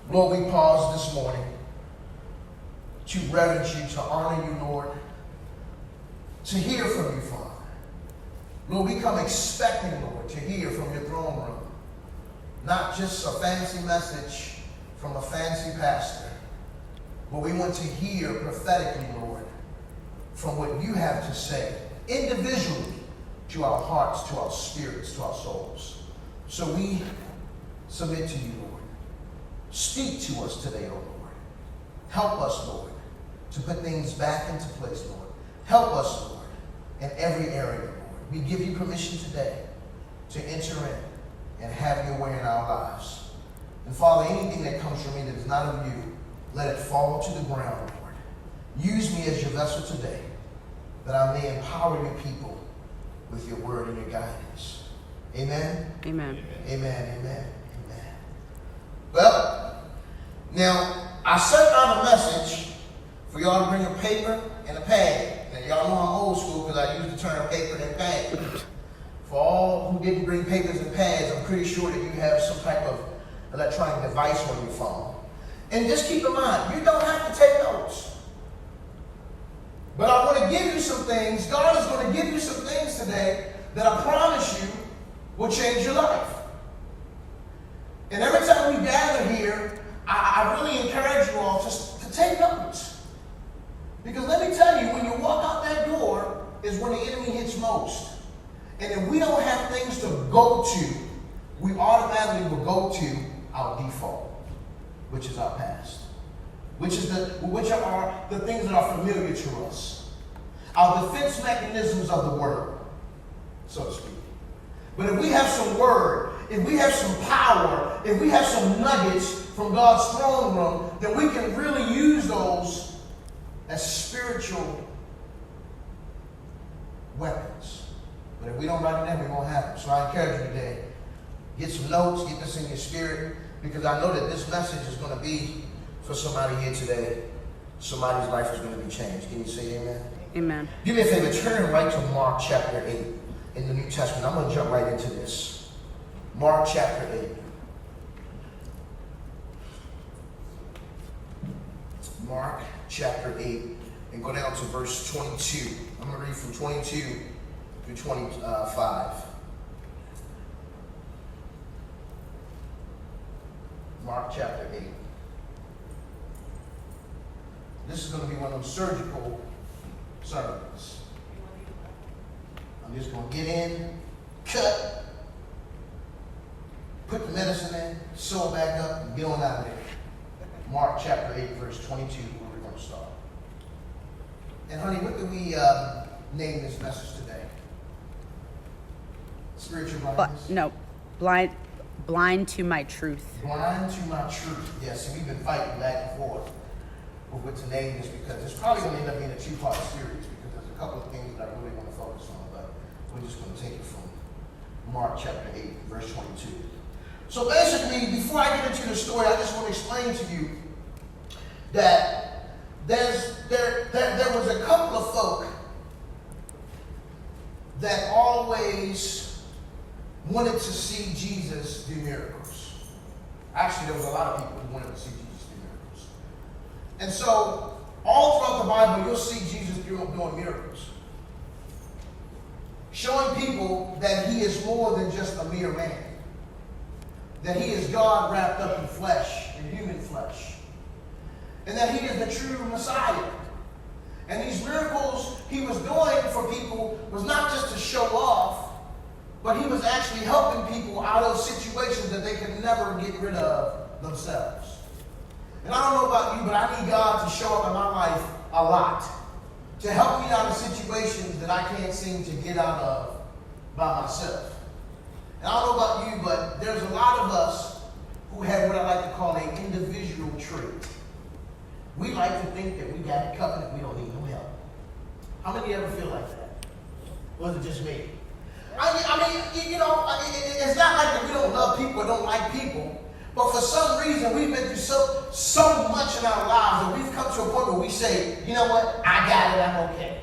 Lord, we pause this morning to reverence you, to honor you, Lord, to hear from you, Father. Lord, we come expecting, Lord, to hear from your throne room. Not just a fancy message from a fancy pastor, but we want to hear prophetically, Lord, from what you have to say individually to our hearts, to our spirits, to our souls. So we submit to you, Lord. Speak to us today, oh Lord. Help us, Lord, to put things back into place, Lord. Help us, Lord, in every area, Lord. We give you permission today to enter in and have your way in our lives. And Father, anything that comes from me that is not of you, let it fall to the ground, Lord. Use me as your vessel today, that I may empower your people with your word and your guidance. Amen? Amen. Amen, amen, amen. Well, now, I sent out a message for y'all to bring a paper and a pad. And y'all know I'm old school because I use the term paper and pad. For all who didn't bring papers and pads, I'm pretty sure that you have some type of electronic device on your phone. And just keep in mind, you don't have to take notes. But I want to give you some things. God is going to give you some things today that I promise you will change your life. And every time we gather here, I really encourage you all just to take notes. Because let me tell you, when you walk out that door is when the enemy hits most. And if we don't have things to go to, we automatically will go to our default, which is our past, which are the things that are familiar to us, our defense mechanisms of the world, so to speak. But if we have some word, if we have some power, if we have some nuggets from God's throne room, then we can really use those as spiritual weapons. But if we don't write it down, we won't have them. So I encourage you today, get some notes, get this in your spirit, because I know that this message is going to be for somebody here today. Somebody's life is going to be changed. Can you say amen? Amen. Do me a favor, turn right to Mark chapter 8 in the New Testament. I'm going to jump right into this. Mark chapter 8. Mark chapter 8 and go down to verse 22. I'm going to read from 22 through 25. Mark chapter 8. This is going to be one of those surgical sermons. I'm just going to get in, cut, put the medicine in, sew it back up, and get on out of there. Mark chapter 8, verse 22, where we're going to start. And honey, what do we name this message today? Spiritual blindness? No, blind to my truth. Blind to my truth. Yes, and we've been fighting back and forth with what to name this because it's probably going to end up being a two-part series because there's a couple of things that I really want to focus on, but we're just going to take it from Mark chapter 8, verse 22. So basically, before I get into the story, I just want to explain to you that there was a couple of folk that always wanted to see Jesus do miracles. Actually, there was a lot of people who wanted to see Jesus do miracles. And so, all throughout the Bible, you'll see Jesus doing miracles. Showing people that he is more than just a mere man. That he is God wrapped up in flesh, in human flesh. And that he is the true Messiah. And these miracles he was doing for people was not just to show off, but he was actually helping people out of situations that they could never get rid of themselves. And I don't know about you, but I need God to show up in my life a lot. To help me out of situations that I can't seem to get out of by myself. And I don't know about you, but there's a lot of us who have what I like to call an individual trait. We like to think that we got it covered and we don't need no help. How many ever feel like that? Or is it just me? It's not like that we don't love people or don't like people, but for some reason we've been through so much in our lives that we've come to a point where we say, you know what, I got it, I'm okay.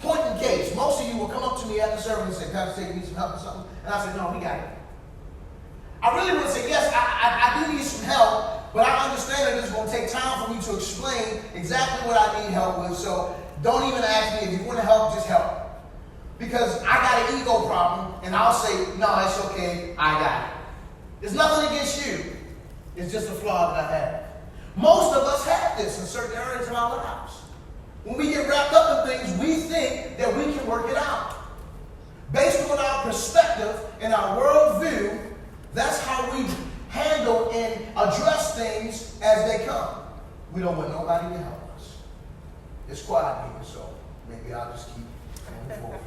Point in case, most of you will come up to me after service and say, Pastor, you need some help or something? And I say, no, we got it. I really want to say, yes, I do need some help, but I for me to explain exactly what I need help with. So don't even ask me. If you want to help, just help. Because I got an ego problem, and I'll say, no, it's okay, I got it. There's nothing against you. It's just a flaw that I have. Most of us have this in certain areas of our lives. When we get wrapped up in things, we think that we can work it out. Based on our perspective and our worldview, that's how we handle and address things as they come. We don't want nobody to help us. It's quiet here, so maybe I'll just keep going forward.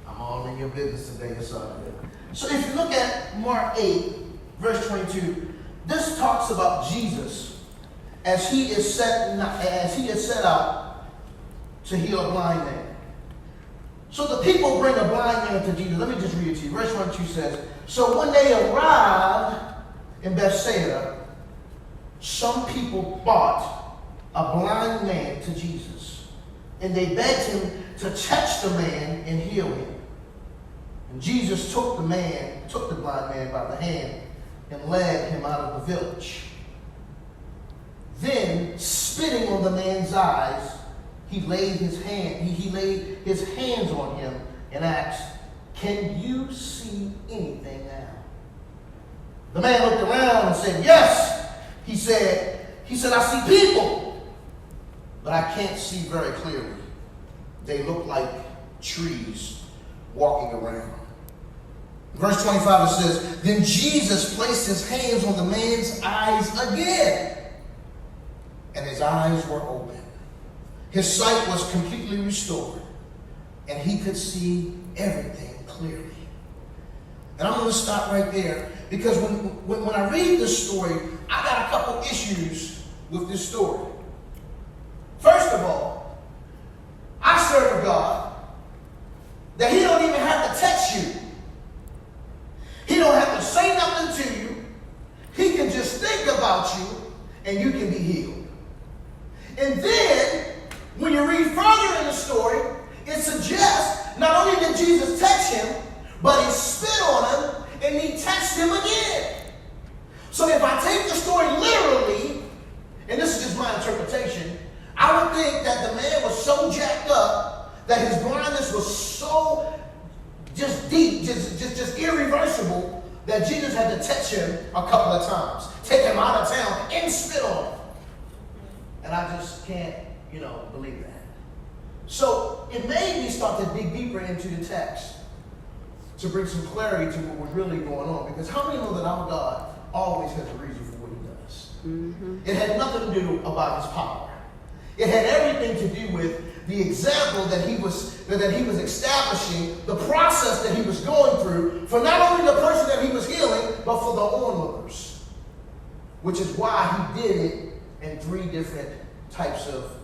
I'm all in your business today. It's all good. So if you look at Mark 8, verse 22, this talks about Jesus as he is set out to heal a blind man. So the people bring a blind man to Jesus. Let me just read it to you. Verse 22 says, so when they arrived in Bethsaida, some people brought a blind man to Jesus, and they begged him to touch the man and heal him. And Jesus took the blind man by the hand and led him out of the village. Then, spitting on the man's eyes, he laid his hands on him and asked, can you see anything now? The man looked around and said, yes. He said, I see people, but I can't see very clearly. They look like trees walking around. Verse 25 it says, then Jesus placed his hands on the man's eyes again, and his eyes were open. His sight was completely restored, and he could see everything clearly. And I'm going to stop right there, because when I read this story, I got a couple issues with this story. First of all, I serve a God that he don't even have to touch you. He don't have to say nothing to you. He can just think about you, and you can be healed. And then, when you read further in the story, it suggests not only did Jesus touch him, but he spit on him and he touched him again. So if I take the story literally, and this is just my interpretation, I would think that the man was so jacked up that his blindness was so just deep, just irreversible, that Jesus had to touch him a couple of times, take him out of town and spit on him. And I just can't, believe that. So it made me start to dig deeper into the text to bring some clarity to what was really going on. Because how many know that our God always has a reason for what he does? Mm-hmm. It had nothing to do about his power. It had everything to do with the example that he was establishing, the process that he was going through for not only the person that he was healing, but for the onlookers. Which is why he did it in three different types of,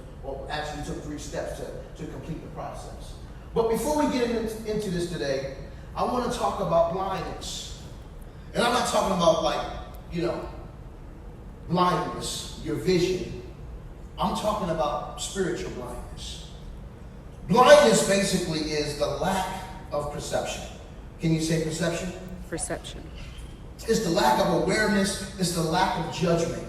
actually took 3 steps to complete the process. But before we get into this today, I want to talk about blindness. And I'm not talking about blindness, your vision. I'm talking about spiritual blindness. Blindness basically is the lack of perception. Can you say perception? Perception. It's the lack of awareness. It's the lack of judgment.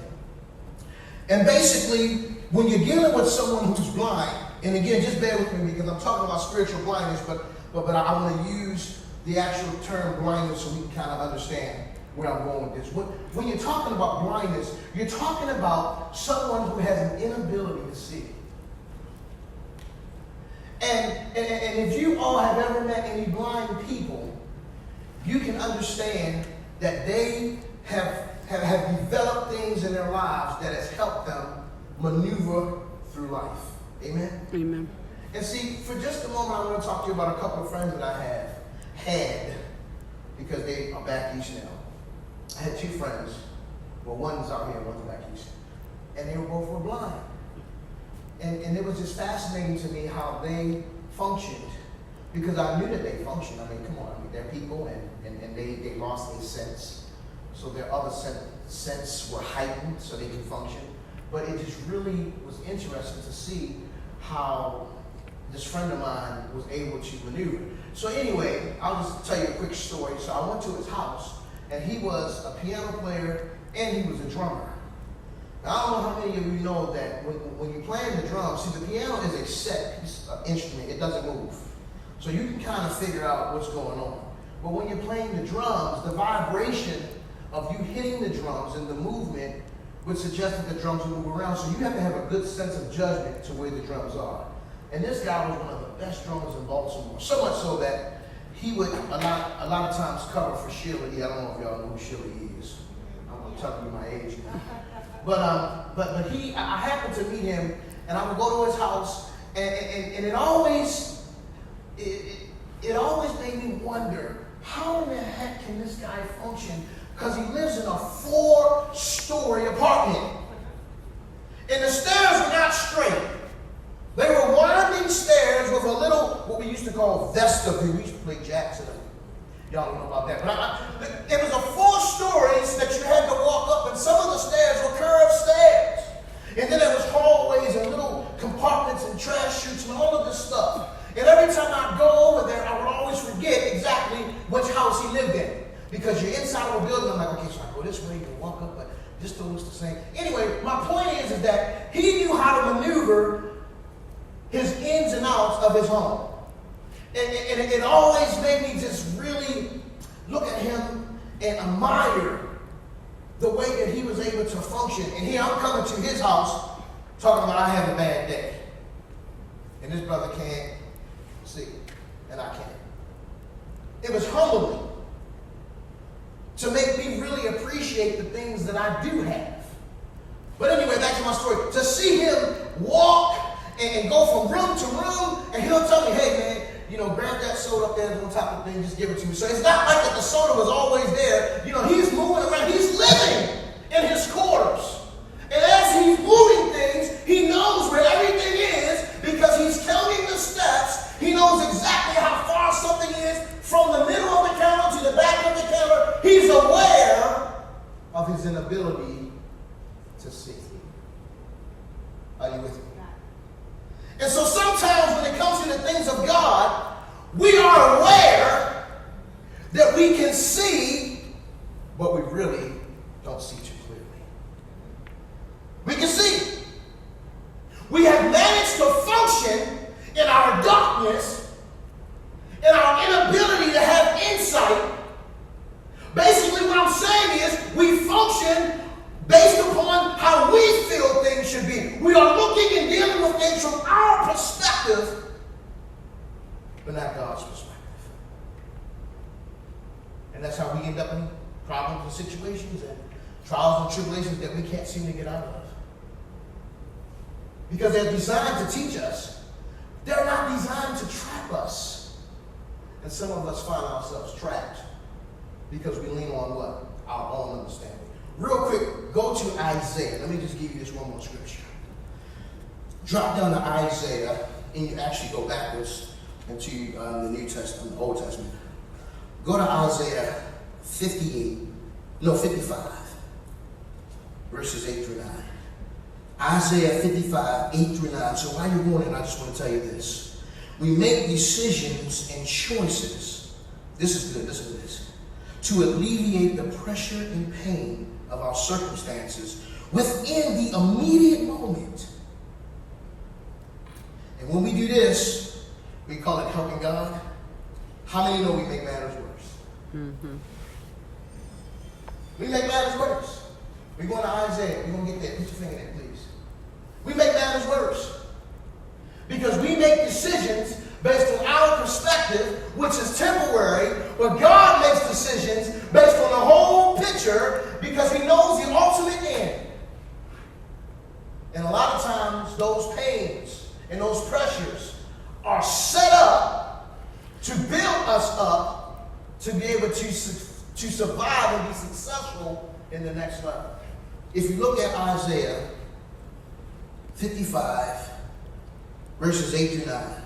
And basically, when you're dealing with someone who's blind, and again, just bear with me because I'm talking about spiritual blindness, but I want to use the actual term blindness so we can kind of understand where I'm going with this. When you're talking about blindness, you're talking about someone who has an inability to see. And if you all have ever met any blind people, you can understand that they have developed things in their lives that has helped them maneuver through life. Amen? Amen. And see, for just a moment, I want to talk to you about a couple of friends that I have had, because they are back east now. I had 2 friends. Well, one's out here, one's back east. And they were both blind. And it was just fascinating to me how they functioned, because I knew that they functioned. I mean, come on, they're people, and they lost their sense. So their other sense were heightened so they could function. But it just really was interesting to see how this friend of mine was able to maneuver. So anyway, I'll just tell you a quick story. So I went to his house, and he was a piano player and he was a drummer. Now, I don't know how many of you know that when you're playing the drums, see, the piano is a set instrument. It doesn't move. So you can kind of figure out what's going on. But when you're playing the drums, the vibration of you hitting the drums and the movement would suggest that the drums will move around. So you have to have a good sense of judgment to where the drums are. And this guy was one of the best drummers in Baltimore. So much so that he would a lot of times cover for Sheila E. I don't know if y'all know who Sheila E. is. I'm telling you my age. But I happened to meet him, and I would go to his house, and it always made me wonder, how in the heck can this guy function? Because he lives in a 4-story apartment. And the stairs were not straight. They were winding stairs with a little, what we used to call vestibule. We used to play jacks in them. Y'all don't know about that. But it was a 4 stories that you had to walk up, and some of the stairs were curved stairs. And then there was hallways and little compartments and trash chutes and all of this stuff. And every time I'd go over there, I would always forget exactly which house he lived in. Because you're inside of a building, I'm like, okay, so I go this way, you can walk up, but this still looks the same. Anyway, my point is that he knew how to maneuver his ins and outs of his home. And it always made me just really look at him and admire the way that he was able to function. And here I'm coming to his house talking about I have a bad day. And this brother can't see, and I can't. It was humbling to make me really appreciate the things that I do have. But anyway, back to my story. To see him walk and go from room to room, and he'll tell me, hey man, grab that soda up there on top of the thing, just give it to me. So it's not like that the soda was always there. He's moving around. He's living in his quarters. And as he's moving things, he knows where everything is because he's counting the steps. He knows exactly how far something is from the middle of the counter to the back of the counter. He's aware of his inability to see. Are you with me? And so sometimes when it comes to the things of God, we are aware that we can see, but we really don't see too clearly. We can see. We have managed to function in our darkness, in our inability to have insight. Basically what I'm saying is we function based upon how we feel things should be. We are looking and dealing with things from our perspective, but not God's perspective. And that's how we end up in problems and situations and trials and tribulations that we can't seem to get out of. Because they're designed to teach us. They're not designed to trap us. And some of us find ourselves trapped because we lean on what? Our own understanding. Real quick, go to Isaiah. Let me just give you this one more scripture. Drop down to Isaiah, and you actually go backwards into the New Testament, the Old Testament. Go to Isaiah 55, verses 8 through 9. Isaiah 55, 8 through 9. So while you're going in, I just want to tell you this. We make decisions and choices. This is good, listen to this. To alleviate the pressure and pain of our circumstances within the immediate moment. And when we do this, we call it helping God. How many know we make matters worse? Mm-hmm. We make matters worse. We're going to Isaiah. We're going to get there. Put your finger there, please. We make matters worse. Because we make decisions based on our perspective, which is temporary, but God makes decisions based on the whole picture because he knows the ultimate end. And a lot of times those pains and those pressures are set up to build us up to be able to survive and be successful in the next level. If you look at Isaiah 55, verses 8 through 9.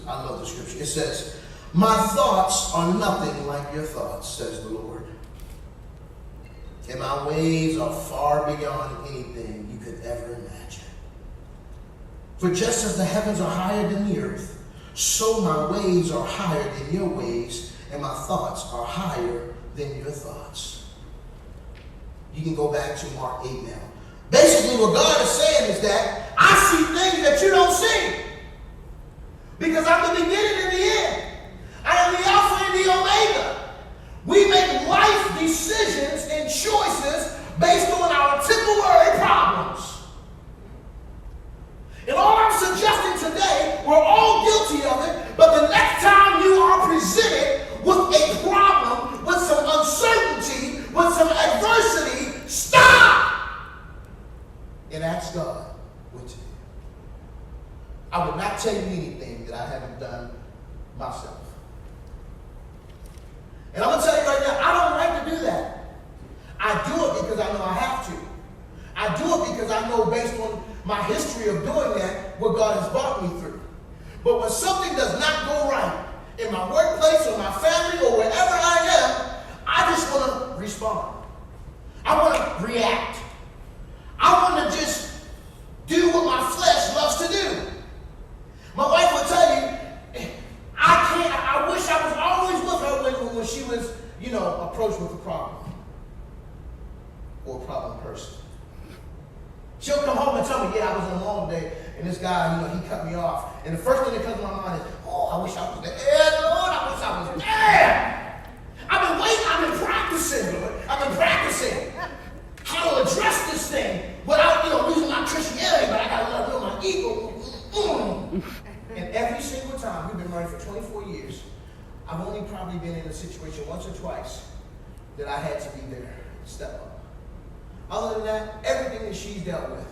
I love the scripture. It says, my thoughts are nothing like your thoughts, says the Lord. And my ways are far beyond anything you could ever imagine. For just as the heavens are higher than the earth, so my ways are higher than your ways, and my thoughts are higher than your thoughts. You can go back to Mark 8 now. Basically, what God is saying is that I see things that you don't see. Because I'm the beginning and the end. I am the Alpha and the Omega. We make life decisions and choices based on our temporary problems. And all I'm suggesting today, we're all guilty of it, but the next time you are presented with a problem, with some uncertainty, with some adversity, stop and ask God what to do. I would not tell you anything that I haven't done myself. And I'm going to tell you right now, I don't like to do that. I do it because I know I have to. I do it because I know based on my history of doing that, what God has brought me through. But when something does not go right in my workplace or my family or wherever I am, I just want to respond. I want to react. I want to just do what my flesh loves to do. My wife will tell you, I wish I was always with her when she was, approached with a problem. Or a problem person. She'll come home and tell me, I was on a long day, and this guy, he cut me off. And the first thing that comes to my mind is, I wish I was there. Yeah, Lord, I wish I was there. I've been practicing, Lord. I've been practicing how to address this thing without, losing my Christianity, but I got to let go of my ego. And every single time, we've been married for 24 years, I've only probably been in a situation once or twice that I had to be there, step up. Other than that, everything that she's dealt with,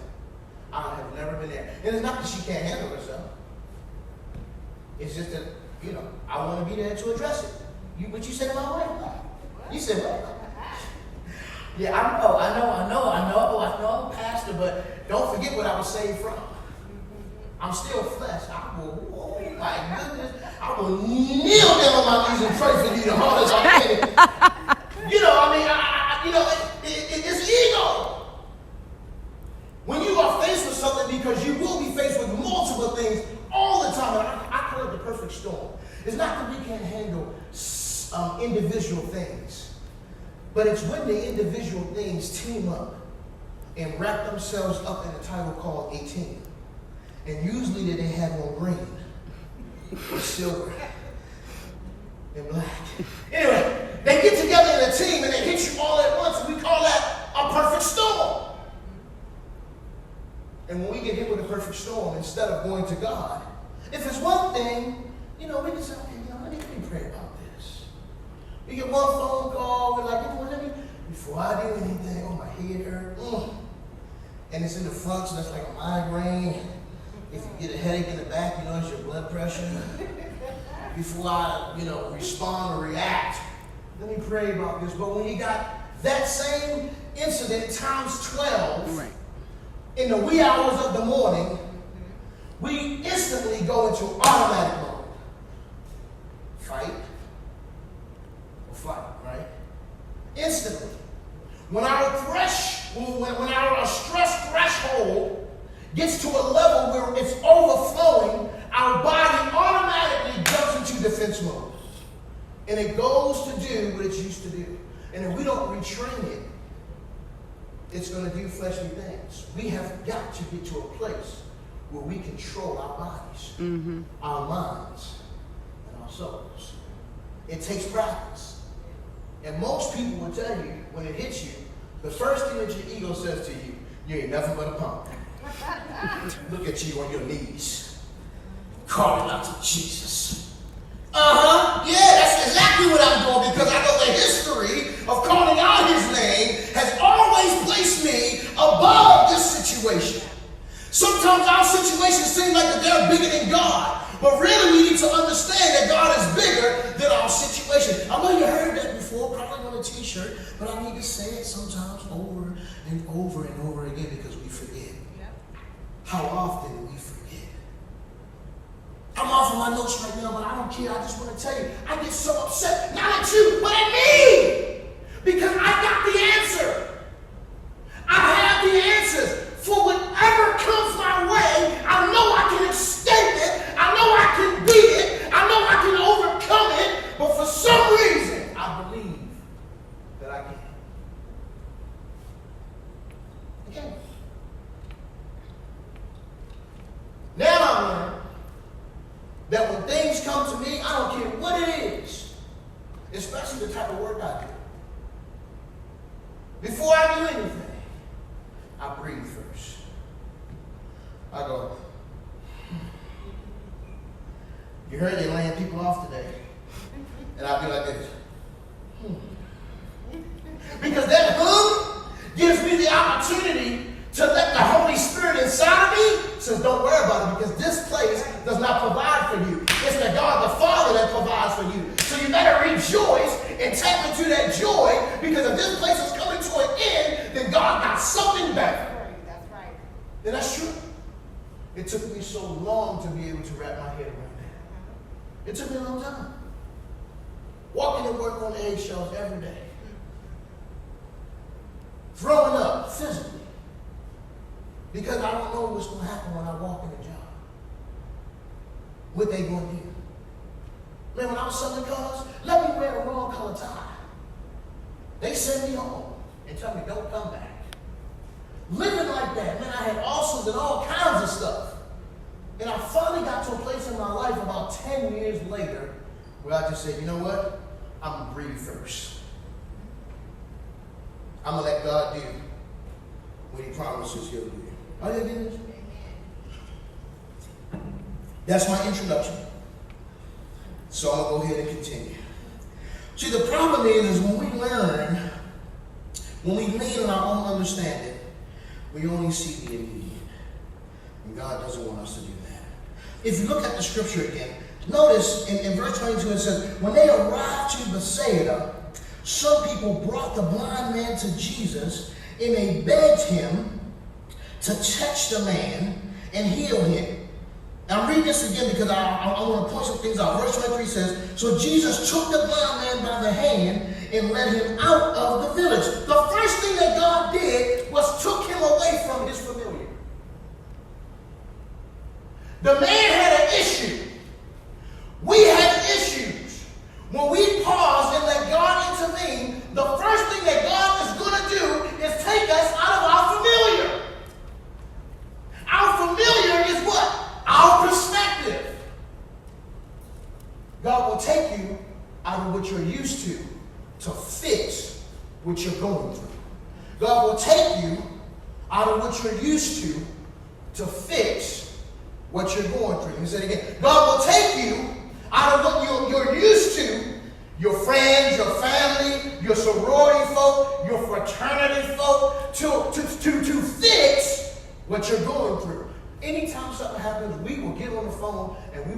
I have never been there. And it's not that she can't handle herself. It's just that, I want to be there to address it. What you said to my wife? You said what? Yeah, I know. I know I'm a pastor, but don't forget what I was saved from. I'm still flesh. I will, oh my goodness, I will kneel down on my knees and pray for you the hardest I can. It's ego. When you are faced with something, because you will be faced with multiple things all the time, and I call it the perfect storm. It's not that we can't handle individual things, but it's when the individual things team up and wrap themselves up in a title called a team. And usually they have on green, or silver, and black. Anyway, they get together in a team and they hit you all at once. And we call that a perfect storm. And when we get hit with a perfect storm, instead of going to God, if it's one thing, we can say, okay, let me pray about this. We get one phone call, we're like, before I do anything, my head hurt. And it's in the front, so that's like a migraine. If you get a headache in the back, it's your blood pressure. Before I, respond or react, let me pray about this. But when you got that same incident times 12, right, in the wee hours of the morning, we instantly go into automatic mode. Fight or flight, right? Instantly. When our stress threshold gets to a level where it's overflowing, our body automatically jumps into defense mode. And it goes to do what it's used to do. And if we don't retrain it, it's going to do fleshly things. We have got to get to a place where we control our bodies, our minds, and our souls. It takes practice. And most people will tell you, when it hits you, the first thing that your ego says to you, you ain't nothing but a punk. Look at you on your knees, calling out to Jesus. Yeah, that's exactly what I'm doing, because I know the history of calling out his name has always placed me above this situation. Sometimes our situations seem like that they're bigger than God, but really we need to understand that God is bigger than our situation. I know you heard that before, probably on a t-shirt, but I need to say it sometimes over and over and over again, because we forget. How often do we forget? I'm off of my notes right now, but I don't care. I just want to tell you, I get so upset, not at you, but at me, because I got the answer. I have the answers. For whatever comes my way, I know I can escape it. I know I can beat it. I know I can overcome it. But for some reason, I believe that I can. Okay. that when things come to me, I don't care what it is, especially the type of work I do. Before I do anything, I breathe first. I go, you heard they laying people off today. And I'll be like this. Because that gives me the opportunity to let the Holy Spirit inside of me says, don't worry about it, because this place does not provide for you. It's the God the Father that provides for you. So you better rejoice and tap into that joy, because if this place is coming to an end, then God got something better. That's right. And that's true. It took me so long to be able to wrap my head around that. It took me a long time. Walking to work on eggshells every day. Throwing up physically. Because I don't know what's going to happen when I walk in the job. What they going to do. Man, when I was selling cars, let me wear a wrong color tie. They send me home and tell me, don't come back. Living like that, man, I had ulcers and all kinds of stuff. And I finally got to a place in my life about 10 years later where I just said, you know what? I'm going to breathe first. I'm going to let God do what he promises he'll do. Are you getting this? That's my introduction. So I'm going to go ahead and continue. See, the problem is when we learn, when we lean on our own understanding, we only see the immediate. And God doesn't want us to do that. If you look at the scripture again, notice in verse 22 it says, when they arrived to Bethsaida, some people brought the blind man to Jesus, and they begged him to touch the man and heal him. Now read this again because I want to point some things out. Verse 23 says, so Jesus took the blind man by the hand and led him out of the village. The first thing that God did was took him away from his familiar. The man had an issue. We have issues. When we pause and let God intervene, the first thing that God is going to do is take us out of our familiar. Our familiar is what? Our perspective. God will take you out of what you're used to fix what you're going through. God will take you out of what you're used to fix what you're going through. Let me say it again. God will take you out of what you're used to, your friends, your family, your sorority folk, your fraternity folk, to fix what you're going through. Anytime something happens, we will get on the phone and we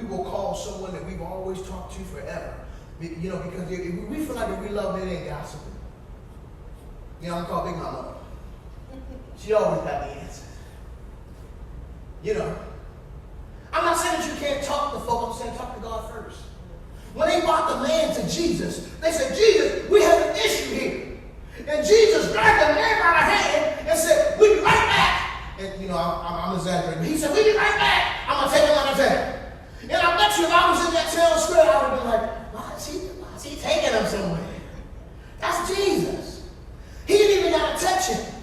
will call someone that we've always talked to forever. You know, because we feel like if we love them, they ain't gossiping. You know, I'm called Big Mama. She always got the answer. You know. I'm not saying that you can't talk to folk, I'm saying talk to God first. When they brought the man to Jesus, they said, Jesus, we have an issue here. And Jesus grabbed the man by the hand and said, we'll be right back. And, you know, I'm exaggerating. He said, we'll be right back. I'm going to take him out of town. And I bet you if I was in that town square, I would have been like, why is he taking him somewhere? That's Jesus. He didn't even have to touch him.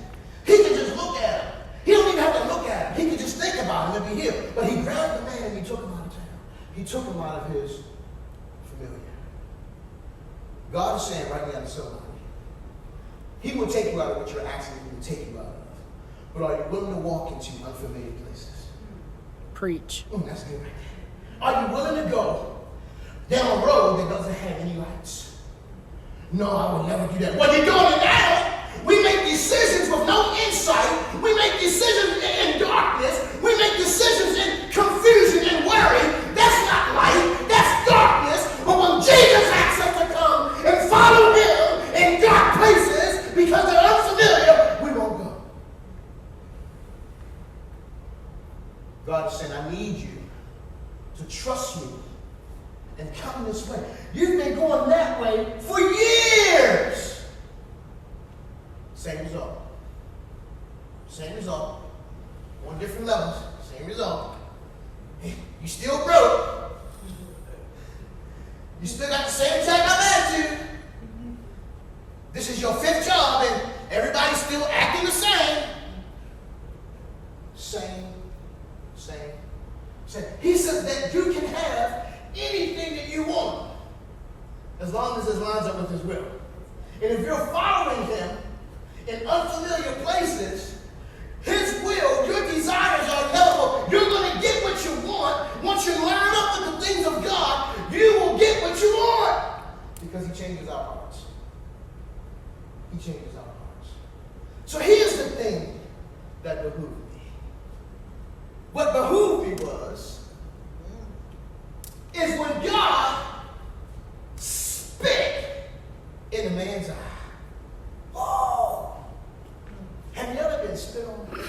He could just look at him. He don't even have to look at him. He could just think about him and be healed. But he grabbed the man and he took him out of town. He took him out of his familiar. God is saying right now to somebody, he will take you out of what you're asking him to take you out of. But are you willing to walk into unfamiliar places? Preach. That's good right there. Are you willing to go down a road that doesn't have any lights? No, I would never do that. Well, you're doing it now. We make decisions with no insight. We make decisions in darkness. We make decisions in confusion and worry. That's not light. That's darkness. But when Jesus asks us to come and follow him in dark places because they're unfamiliar, we won't go. God is saying, I need you to trust me and come this way. You've been going that way for years. Same result. Same result. On different levels. Same result. You still broke. You still got the same exact attitude. This is your 5th job and everybody's still acting the same. Same. He says that you can long as it lines up with his will. And if you're following him in unfamiliar places, his will, your desires are inevitable. You're going to get what you want. Once you line up with the things of God, you will get what you want. Because he changes our hearts. He changes our hearts. So here's the thing that behooved me. What behooved me is when God spit in a man's eye. Oh! Have you ever been spit on?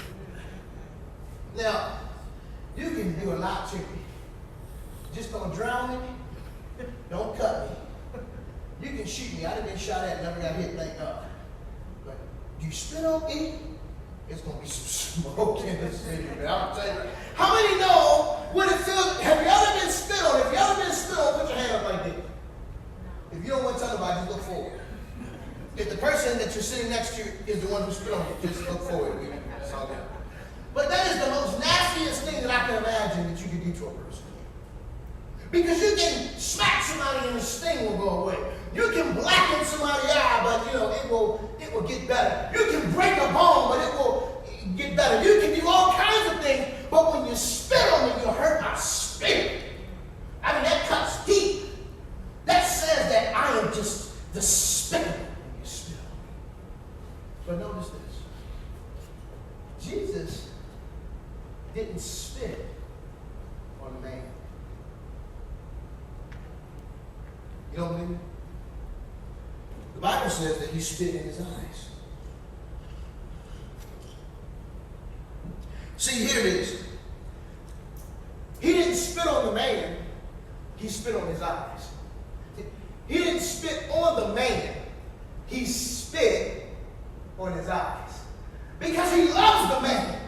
Now, you can do a lot to me. Just don't drown me. Don't cut me. You can shoot me. I've been shot at and never got hit, thank God. But you spit on me, it's going to be some smoke in this city, man. I'll tell you. How many know what it feels? Have you ever been spit on? If you ever been spit on, put your hand up like this. If you don't want to tell nobody, just look forward. If the person that you're sitting next to is the one who spit on you, just look forward. That's all good. But that is the most nastiest thing that I can imagine that you could do to a person. Because you can smack somebody and the sting will go away. You can blacken somebody's eye, but it will get better. You can break a bone, but it will get better. You can do all kinds of things, but when you spit on me, you hurt my spirit. I mean, that cuts deep. That says that I am just despicable when you spit on me. But notice this. Jesus didn't spit on the man. You don't believe me? The Bible says that he spit in his eyes. See, here it is. He didn't spit on the man. He spit on his eyes. He didn't spit on the man. He spit on his eyes. Because he loves the man.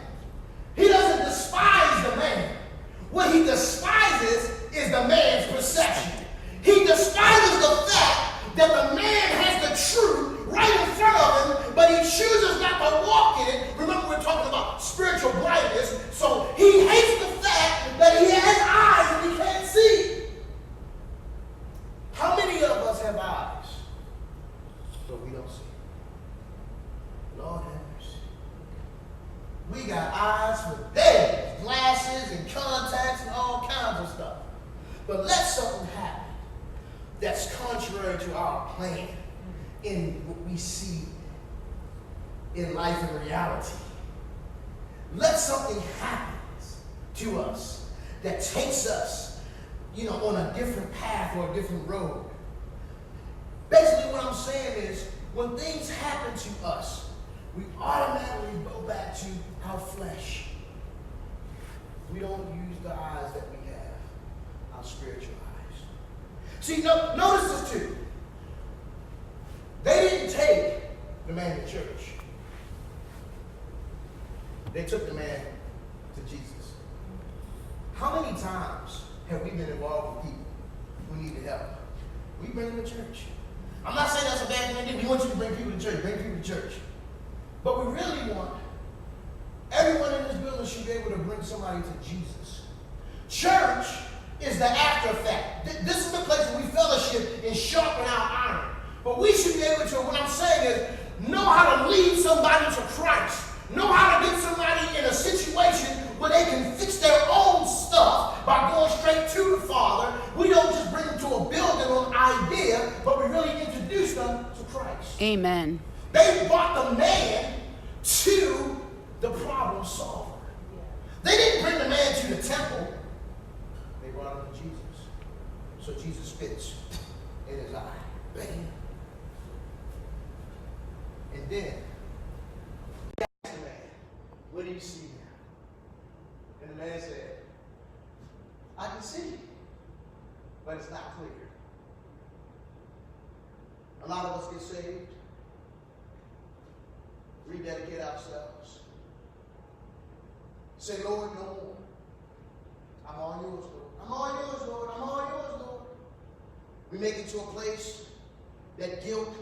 He doesn't despise the man. What he despises is the man's perception. He despises the fact that the man has the truth right in front of him, but he chooses not to walk in it. Remember, we're talking about spiritual blindness. So he hates the fact that he has eyes and he can't see. How many of us have eyes, but we don't see? Lord have mercy. We got eyes for days, glasses and contacts and all kinds of stuff. But let something happen that's contrary to our plan in what we see in life and reality. Let something happen to us that takes us, on a different path or a different road. Basically what I'm saying is, when things happen to us, we automatically go back to our flesh. We don't use the eyes that we have, our spiritual eyes. See, notice this too. They didn't take the man to church. They took the man to Jesus. How many times have we been involved with people who needed help? We bring them to church. I'm not saying that's a bad thing to do. We want you to bring people to church. Bring people to church. But we really want everyone in this building should be able to bring somebody to Jesus. Church is the after effect. This is the place where we fellowship and sharpen our iron. But we should be able to, what I'm saying is, know how to lead somebody to Christ. Know how to get somebody in a situation where they can fix their own stuff by going straight to the Father. We don't just bring them to a building on idea, but we really introduce them to Christ. Amen. They brought the man to the problem solver. They didn't bring the man to the temple. They brought him to Jesus. So Jesus spits in his eye. Bam. And then, he asked the man, what do you see now? And the man said, I can see, but it's not clear. A lot of us get saved, rededicate ourselves, say, Lord, no more. I'm all yours, Lord. I'm all yours, Lord. I'm all yours, Lord. We make it to a place that guilt,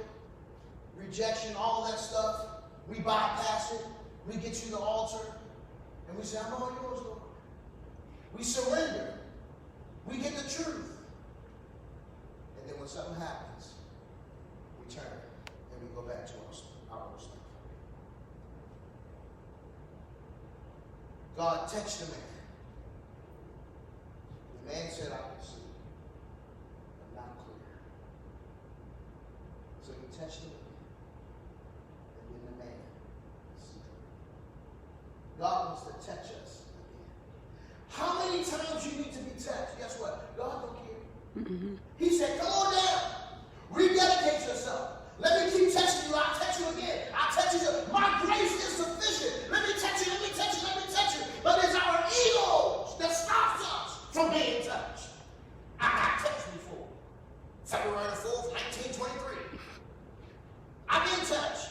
rejection, all that stuff, we bypass it. We get to the altar, and we say, I'm all yours, Lord. We surrender. We get the truth. And then when when something happens, we turn and we go back to our old stuff. God touched the man. The man said, I can see, but not clear. So he touched him again. And then the man see clear. God wants to touch us again. How many times you need to be touched? Guess what? God don't care. Mm-hmm. He said, come on down. Rededicate yourself. Let me keep touching you. I'll touch you again. I'll touch you. My grace is sufficient. Let me touch you. Let me touch you. Let me touch you. But it's our egos that stops us from being touched. I got touched before. February 4th, 1923. I've been touched.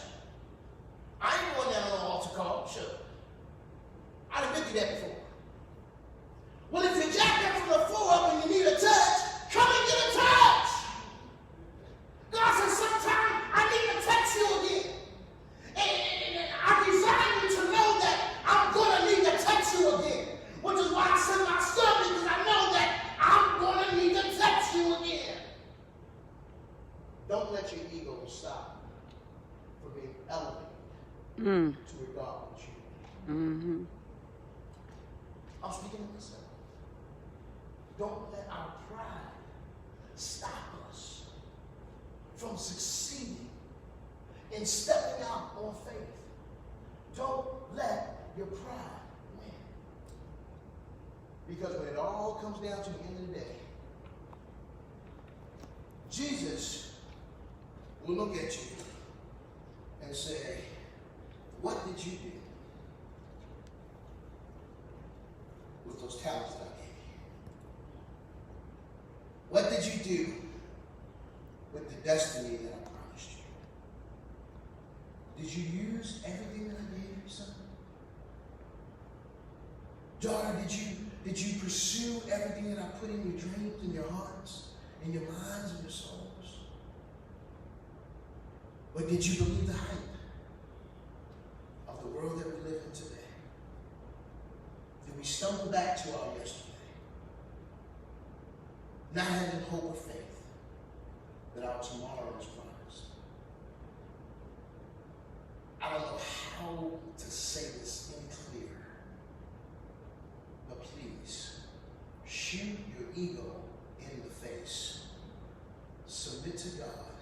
I ain't going down on an altar call. Sure. I'd have been through that before. Well, if you're jacked up from the floor up and you need a touch, come and get a touch. God says, sometimes I need to touch you again. And I desire you to know that I'm going to need to touch you again. Which is why I send my son, because I know that I'm going to need to touch you again. Don't let your ego stop from being elevated to where God wants you to be. Mm-hmm. I'm speaking to myself. Don't let our pride stop us from succeeding in stepping out on faith. Don't let your pride win. Because when it all comes down to the end of the day, Jesus will look at you and say, what did you do with those talents that I gave you? What did you do with the destiny that I promised you? Did you use everything that I gave you, son? Daughter, did you pursue everything that I put in your dreams, in your hearts, in your minds, and your souls? Or did you believe the hype of the world that we live in today? Did we stumble back to our yesterday? Not having hope or faith that our tomorrow is promised. I don't know how to say this any clearer, but please, shoot your ego in the face, submit to God,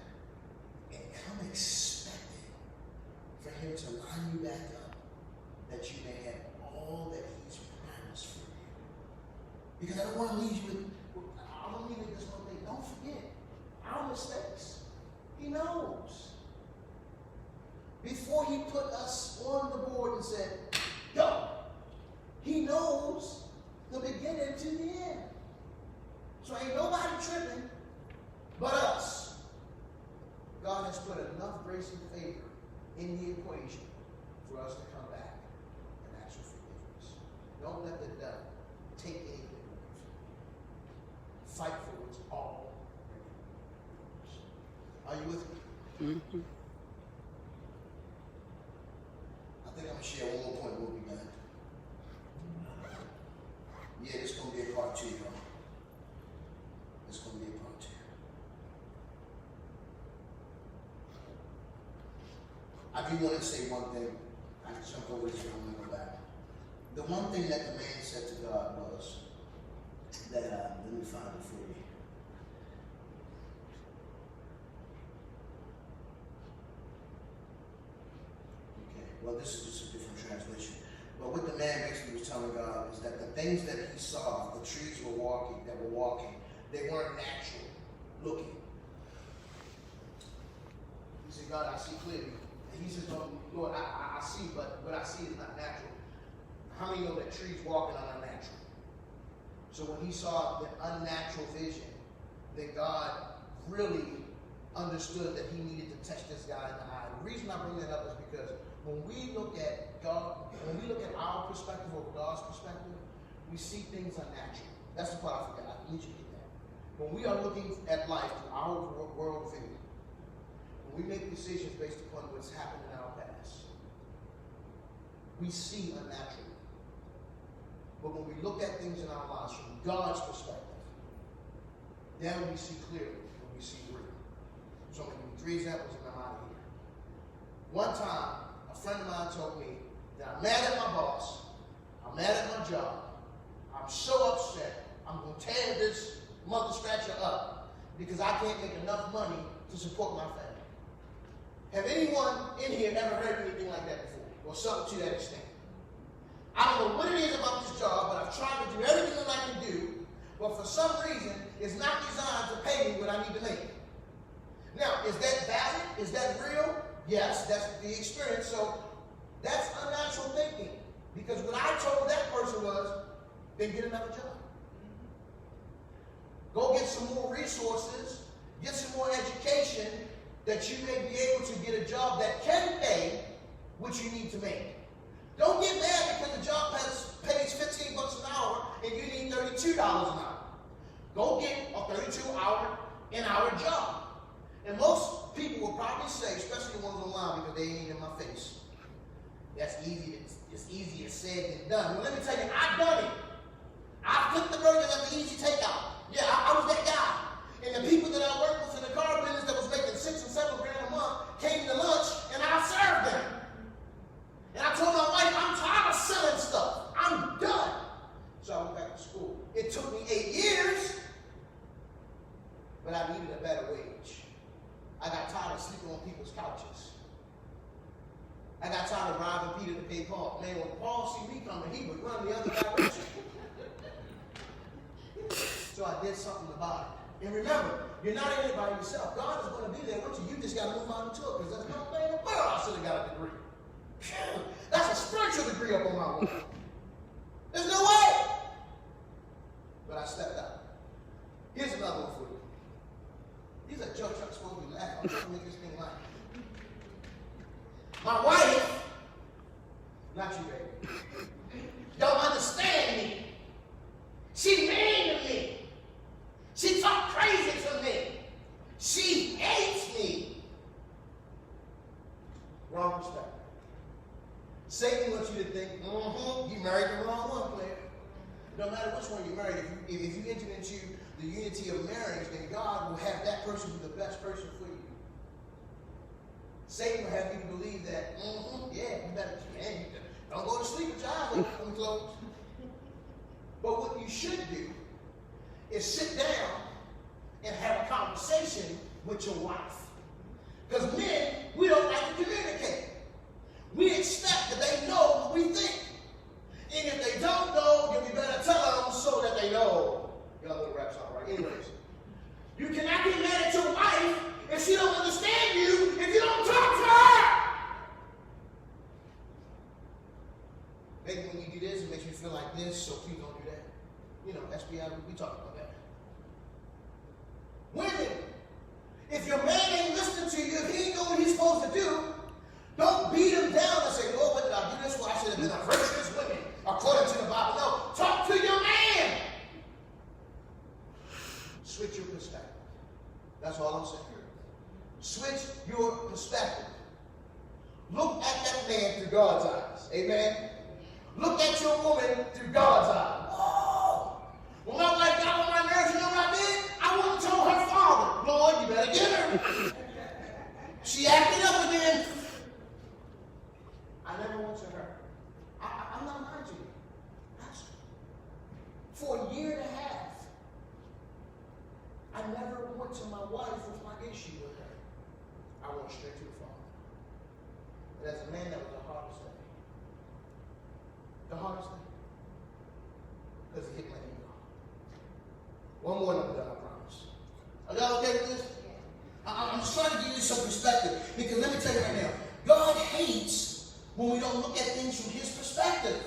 and come expecting for Him to line you back up, that you may have all that He's promised for you. Because I don't want to leave you with I don't leave it this one thing. Don't forget our mistakes. He knows. Before He put us on the board and said, go, He knows the beginning to the end. So ain't nobody tripping but us. God has put enough grace and favor in the equation for us to come back and ask for forgiveness. Don't let the devil take anything away from you. Fight for what's all yours. Are you with me? Mm-hmm. I think I'm going to share one more point and we'll be done. Yeah, this is going to be a part 2, y'all. It's going to be a part 2. I do want to say one thing. I can jump over this and I'm going to go back. The one thing that the man said to God was that, let me find it for you. Okay, well, this is just a different translation. But what the man basically was telling God is that the things that he saw, the trees that were walking, they weren't natural looking. He said, God, I see clearly. And he says, Lord, I see, but what I see is not natural. How many know that trees walking are unnatural? So when he saw the unnatural vision, that God really understood that he needed to touch this guy in the eye. The reason I bring that up is because when we look at God, when we look at our perspective over God's perspective, we see things unnatural. That's the part I forgot. I need you to get that. When we are looking at life through our world view, when we make decisions based upon what's happened in our past, we see unnaturally. But when we look at things in our lives from God's perspective, then we see clearly. me see real. So I'm going to give you 3 examples and I'm out of here. One time, a friend of mine told me that I'm mad at my boss, I'm mad at my job, I'm so upset, I'm going to tear this mother scratcher up because I can't make enough money to support my family. Have anyone in here ever heard anything like that before? Or something to that extent? I don't know what it is about this job, but I've tried to do everything that I can do, but for some reason, it's not designed to pay me what I need to make. Now, is that valid? Is that real? Yes, that's the experience. So that's unnatural thinking. Because what I told that person was, then get another job. Go get some more resources, get some more education, that you may be able to get a job that can pay what you need to make. Don't get mad because the job pays $15 an hour and you need $32 an hour. Go get a 32-hour job. And most people will probably say, especially the ones online because they ain't in my face, that's easy. It's easier said than done. Well, let me tell you, I've done it. I've cooked the burgers at the easy takeout. Yeah, I was that guy. And the people that I worked with in the car business that was making $6 and $7 grand a month came to lunch and I served them. And I told my wife, I'm tired of selling stuff. I'm done. So I went back to school. It took me 8 years, but I needed a better wage. I got tired of sleeping on people's couches. I got tired of robbing Peter to pay Paul. Man, when Paul see me coming, he would run the other direction. So I did something about it. And remember, you're not in it by yourself. God is going to be there with you. You just got to move on into it. Because there's no way in the world I should have got a degree. That's a spiritual degree up on my wall. There's no way. But I stepped out. Here's another one for you. These are jokes I'm supposed to be laughing. I'm trying to make this thing light. My wife, not you, baby, don't understand me. She mean to me. She talk crazy to me. She hates me. Wrong perspective. Satan wants you to think, you married the wrong one, player. No matter which one you married, if you enter into the unity of marriage, then God will have that person be the best person for you. Satan will have you to believe that, yeah, you better, man, don't go to sleep with your eyes open closed. But what you should do is sit down and have a conversation with your wife. Because men, we don't like to communicate. We expect that they know what we think. And if they don't know, then we better tell them so that they know. Y'all little raps all right. Anyways, you cannot get mad at your wife if she don't understand you if you don't talk to her. Maybe when you do this, it makes you feel like this, so please don't do that. You know, SBI, we talk about that. Women, if your man ain't listening to you, if he ain't know what he's supposed to do, don't beat him down and say, Lord, what did I do this for? I should have been a virtuous woman, according to the Bible. No, talk to your man. Switch your perspective. That's all I'm saying. Switch your perspective. Look at that man through God's eyes. Amen? Look at your woman through God's eyes. Oh! When my wife got on my nerves, you know what I did? I went and told her father, Lord, you better get her. She acted up again. I never went to her. I'm not lying to you. For a year and a half, I never went to my wife with my issue with her. I went straight to the father. But as a man, that was the hardest thing. The hardest thing. Because it hit my ego. One more and I'm done, I promise. Are y'all okay with this? I'm just trying to give you some perspective. Because let me tell you right now, God hates when we don't look at things from his perspective.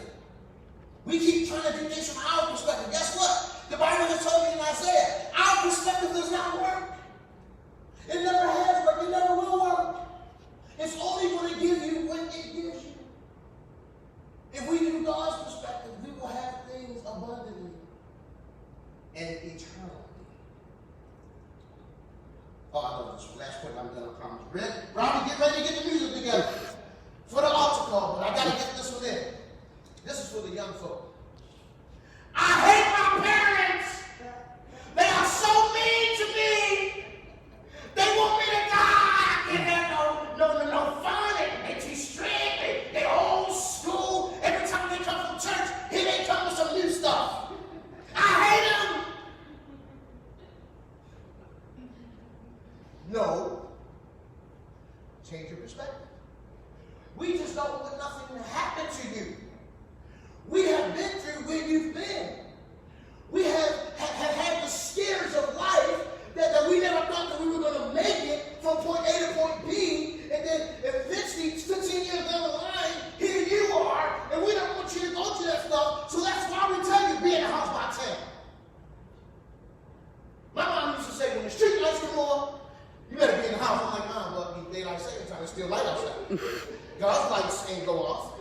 We keep trying to do things from our perspective. Guess what? The Bible has told me in Isaiah, our perspective does not work. It never has worked. It never will work. It's only going to give you what it gives you. If we do God's perspective, we will have things abundantly and eternally. Oh, I love this one. Last point, I'm done, I promise. Robbie, get ready to get the music together for the altar call, but I got to get this one in. This is for the young folk. I hate my parents. They are so mean to me. we've been. We have had the scares of life that we never thought that we were going to make it from point A to point B. And then eventually, 15 years down the line, here you are, and we don't want you to go through that stuff. So that's why we tell you, be in the house by 10. My mom used to say, when the street lights come on, you better be in the house. I'm like, Mom, but daylight saving time, it's still light outside. God's lights ain't go off.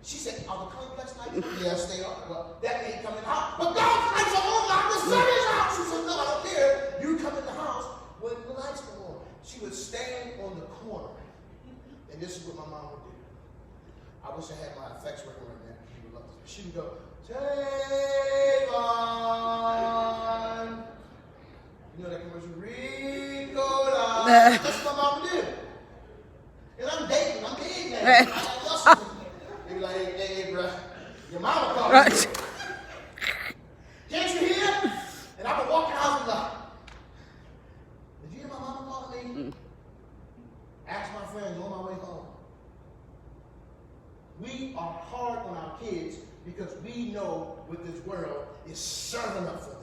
She said, are the complex lights on? Yes, they are. Well, that ain't coming out. But God's lights are on, like the sun is out. She said, no, I don't care. You come in the house when the lights come on. She would stand on the corner. And this is what my mom would do. I wish I had my effects working right now. She would love this. She would go, take on. You know that commercial? Rico. That's what my mom would do. And I'm dating. I'm big now. I got muscles. They be like, hey, bro, your mama called me. Can't you hear? And I would walk in the house and be like, did you hear my mama calling me? Ask my friends on my way home. We are hard on our kids because we know what this world is serving up for them.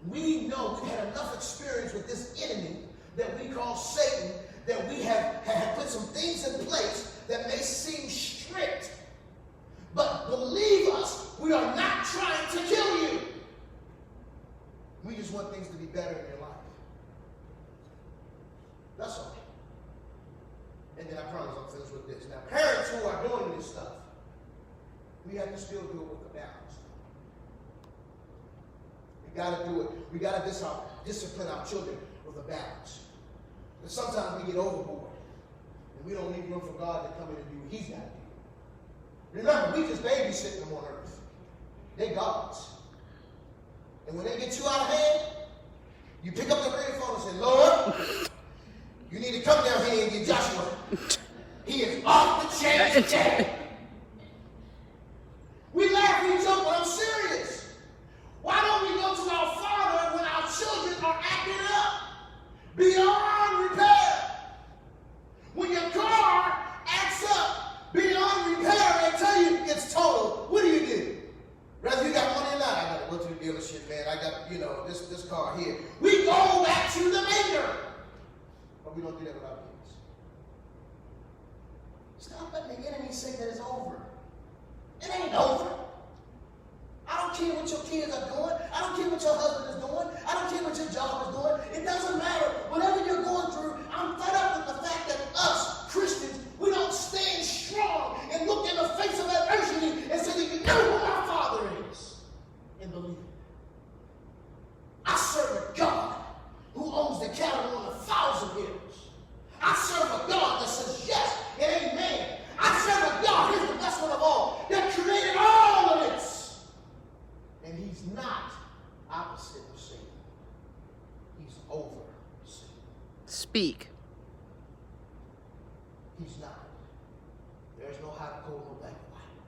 We know we've had enough experience with this enemy that we call Satan, that we have put some things in place that may seem strict. But believe us, we are not trying to kill you. We just want things to be better in your life. That's all. And then I promise I'm finished with this. Now, parents who are doing this stuff, we have to still do it with the balance. We got to do it. We got to discipline our children with a balance. But sometimes we get overboard. And we don't leave room for God to come in and do what He's got to do. Remember, we just babysitting them on earth. They're God's. And when they get you out of hand, you pick up the ring phone and say, Lord, you need to come down here and get Joshua. He is off the chain today. We laugh, we joke, but I'm serious. Why don't we go to our Father when our children are acting up beyond repair? When your car acts up beyond repair and tell you it's total, what do? Whether you got money or not, I got to go to the dealership, man. I got, this car here. We go back to the maker. But we don't do that with our kids. Stop letting the enemy say that it's over. It ain't over. I don't care what your kids are doing. I don't care what your husband is doing. I don't care what your job is doing. It doesn't matter. Whatever you're going through, I'm fed up with the fact that us, Christians, we don't stand strong and look in the face of adversity and say, you know who my Father is, and believe it. I serve a God who owns the cattle on 1,000 hills. I serve a God that says yes and amen. I serve a God, here's the best one of all, that created all of this. And He's not opposite of Satan. He's over Satan. Speak. He's not. There's no hot, cold, no black and white.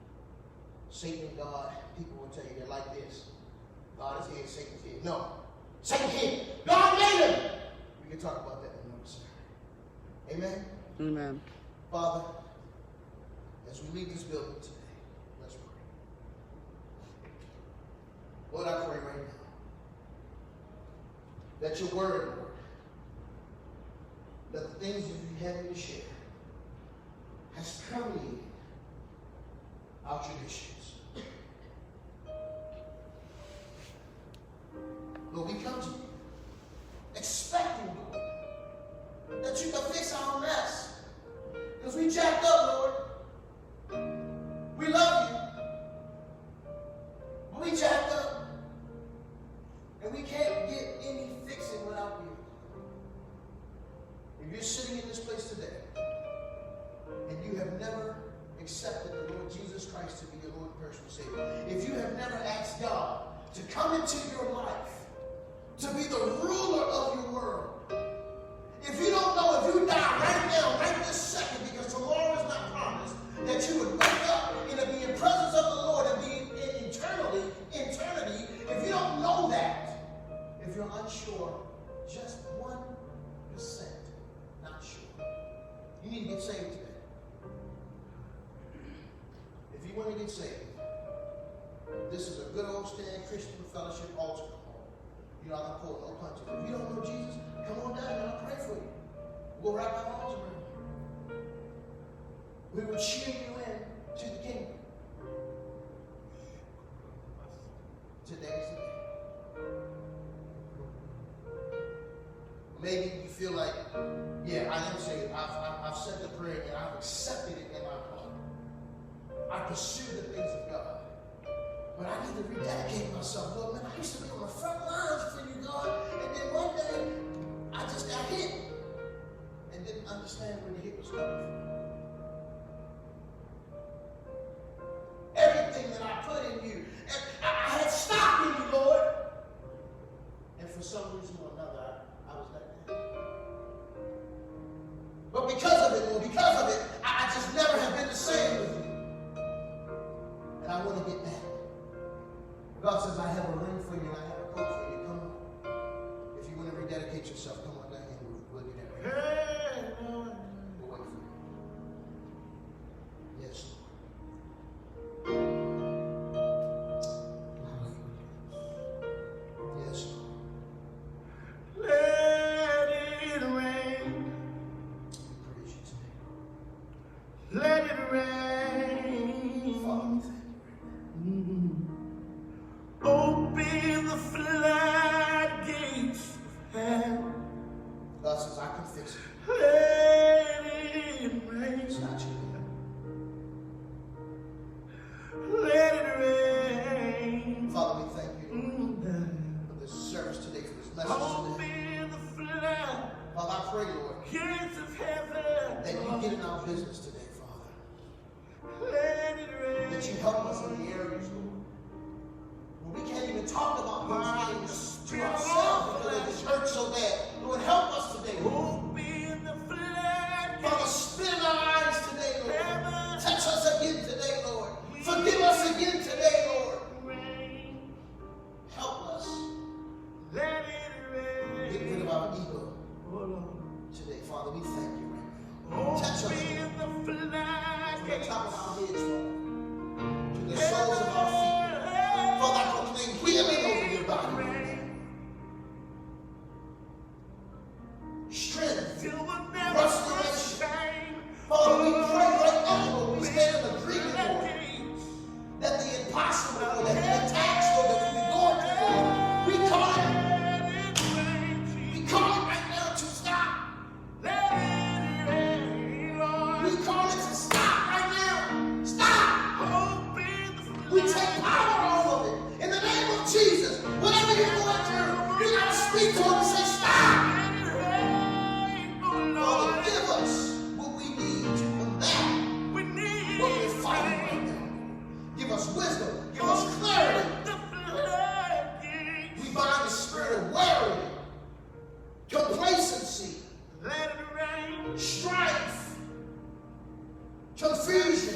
Satan and God, people will tell you they're like this. God is here, Satan's here. No. Satan's here. God made him. We can talk about that in another sermon. Amen? Amen. Father, as we leave this building today, let's pray. Lord, I pray right now that your word, Lord, that the things that you have me to share has permeated our traditions. Lord, we come to you expecting, Lord, that you can fix our mess. Because we jacked up, Lord. We love you. But we jacked up. And we can't get any fixing without you. If you're sitting in this place today, and you have never accepted the Lord Jesus Christ to be your Lord and personal Savior, if you have never asked God to come into your life, to be the ruler of your world, if you don't know, if you die right now, right this second, because tomorrow is not promised, that you would wake up and be in presence of the Lord and be in eternity, if you don't know that, if you're unsure, just 1% not sure, you need to get saved today. If you want to get saved, this is a good old stand Christian fellowship altar call. You're not going to pull no punches. If you don't know Jesus, come on down and I'll pray for you. We'll wrap our arms around you. We will cheer you in to the kingdom. Today's the day. Maybe you feel like, yeah, I am saved. I've said the prayer and I've accepted it in my heart. I pursue the things of God. But I need to rededicate myself. Lord, man, I used to be on the front lines for you, God. And then one day, I just got hit and didn't understand where the hit was coming from. Everything that I put in you, and I had stock in you, Lord. And for some reason or another, I was let down. But because of it, Lord, because of it, I just never have been the same with you. And I want to get back. God says, I have a ring for you and I have a coat for you. Come on. If you want to rededicate yourself, come on down here. We'll do that right now. We'll wait for you. Yes, Lord. Yes, Lord. Let it rain. We praise you today. Let it rain. Father, we thank you right now. Open the floodgates of heaven. God says, I can fix it. Let it rain. It's not you. Let it rain. Father, we thank you for this service today, for this message today. Open the floodgates Father, I pray, Lord, of heaven. that you get in our business today, Father. Let it rain. That you help us in the areas, Lord. We can't even talk about those things to ourselves because it hurts so bad. Lord, help us today, Lord. Open the floodgates. Father, spin our eyes today, Lord. Touch us again today, Lord. Forgive us again today, Lord. Help us. Let it rain. Get rid of our ego today, Father. We thank you right now. Touch us, Lord. From the top of our heads, Father, to the soles of our feet. Father, I proclaim healing over your body. Strength, restoration. Father, we pray right now, Lord, we stand in agreement, Lord, that the impossible, Lord, that the attacks, Lord, that we've been going through, Lord, we call it right now to stop. We call it to stop right now. Stop. We take power off of it. In the name of Jesus, whatever you're going through, you got to speak to him and say, stop. Father, give us what we need to combat what we're fighting right now. Give us wisdom. Give us clarity. We bind the spirit of worry, complacency, strife, confusion.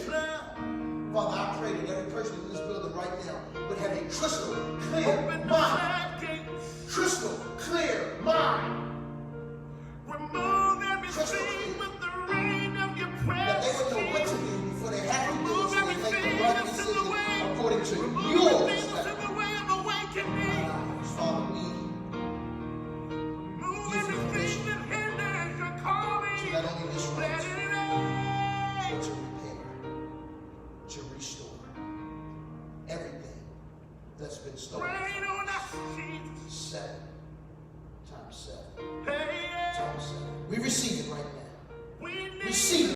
Father, I pray that every person in this building right now would have a crystal clear mind. Crystal clear mind. Remove everything but the rain of your That they would know what to presence. do before they have to do Remove so they make the everything right that's in the decision way. according to Remove your everything that's in standard. the way of awakening. Father, we Remove give you everything permission that hinders your calling. to not only disrupt, Let it but rain. to repair, to restore everything that's been stolen. Rain on us, Jesus. 7 times 7 Hey, yeah. times 7. We receive it.